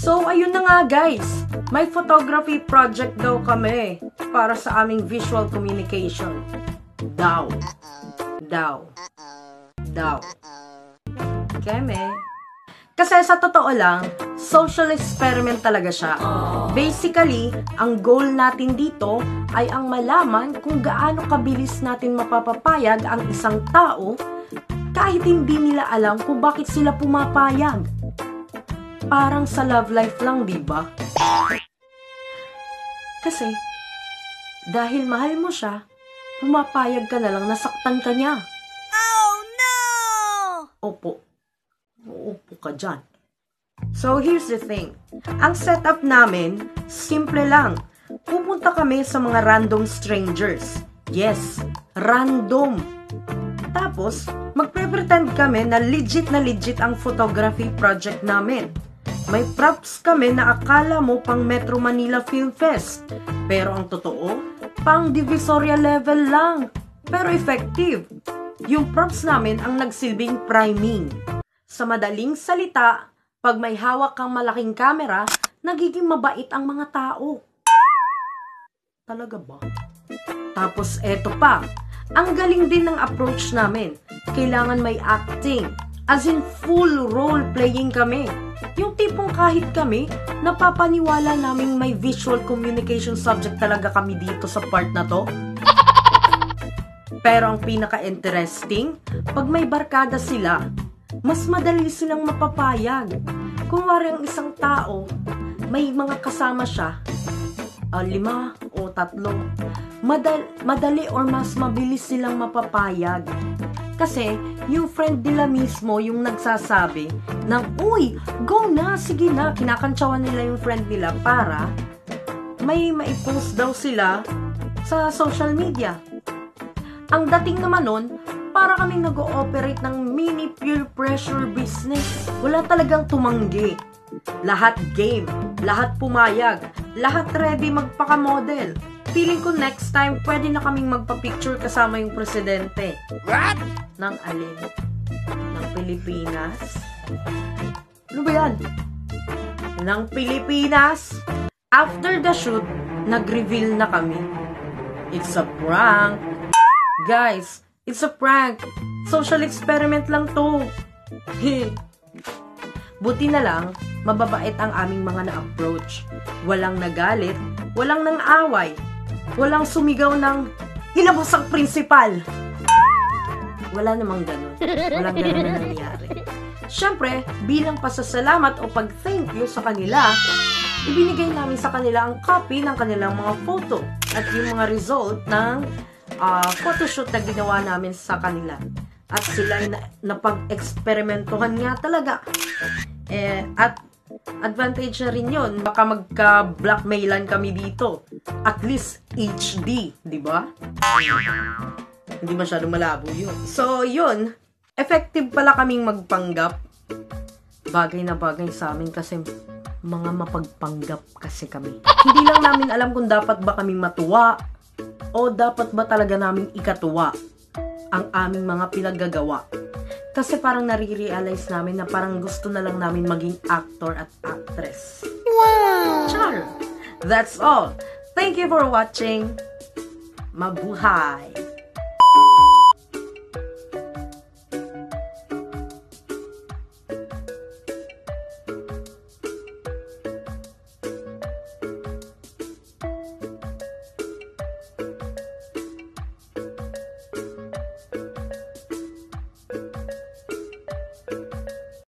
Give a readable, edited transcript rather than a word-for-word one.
So, ayun na nga guys. May photography project daw kami para sa aming visual communication. Daw. Keme. Kasi sa totoo lang, social experiment talaga siya. Basically, ang goal natin dito ay ang malaman kung gaano kabilis natin mapapapayag ang isang tao kahit hindi nila alam kung bakit sila pumapayag. Parang sa love life lang, diba? Kasi, dahil mahal mo siya, pumapayag ka na lang, nasaktan ka niya. Oh no! Opo ka dyan. So, here's the thing. Ang setup namin, simple lang. Pupunta kami sa mga random strangers. Yes, random. Tapos, magpe-pretend kami na legit ang photography project namin. May props kami na akala mo pang Metro Manila Film Fest. Pero ang totoo, pang Divisoria level lang. Pero effective. Yung props namin ang nagsilbing priming. Sa madaling salita, pag may hawak kang malaking camera, nagiging mabait ang mga tao. Talaga ba? Tapos eto pa, ang galing din ng approach namin. Kailangan may acting. As in full role playing kami. Yung tipong kahit kami, napapaniwala naming may visual communication subject talaga kami dito sa part na to. Pero ang pinaka-interesting, pag may barkada sila, mas madali silang mapapayag. Kung wari ang isang tao, may mga kasama siya, 5 o 3, madali or mas mabilis silang mapapayag. Kasi, yung friend nila mismo yung nagsasabi ng, uy, go na, sige na. Kinakantsawan nila yung friend nila para may maipost daw sila sa social media. Ang dating naman nun, para kaming nag-ooperate ng mini peer pressure business. Wala talagang tumanggi. Lahat game, lahat pumayag, lahat ready magpaka-model. Feeling ko next time, pwede na kaming magpa-picture kasama yung presidente. What? Ng alin? Ng Pilipinas? Ano ba yan? Ng Pilipinas? After the shoot, nag-reveal na kami. It's a prank. Guys, it's a prank. Social experiment lang to. Buti na lang, mababait ang aming mga na-approach. Walang nagalit, walang nang-away, walang sumigaw ng hilabos ang prinsipal. Wala namang ganun. Walang ganun na nangyari. Siyempre, bilang pasasalamat o pag-thank you sa kanila, ibinigay namin sa kanila ang copy ng kanilang mga photo at yung mga result ng photoshoot na ginawa namin sa kanila. At sila na pag-eksperimentuhan nga talaga. At advantage na rin yun. Baka magka-blackmailan kami dito. At least HD, di ba? Hindi masyadong malabo yun. So, yun. Effective pala kaming magpanggap. Bagay na bagay sa amin kasi mga mapagpanggap kasi kami. Hindi lang namin alam kung dapat ba kaming matuwa o dapat ba talaga namin ikatuwa ang aming mga pinaggagawa. Kasi parang nare-realize namin na parang gusto na lang namin maging actor at actress. Wow! Char! That's all. Thank you for watching. Mabuhay!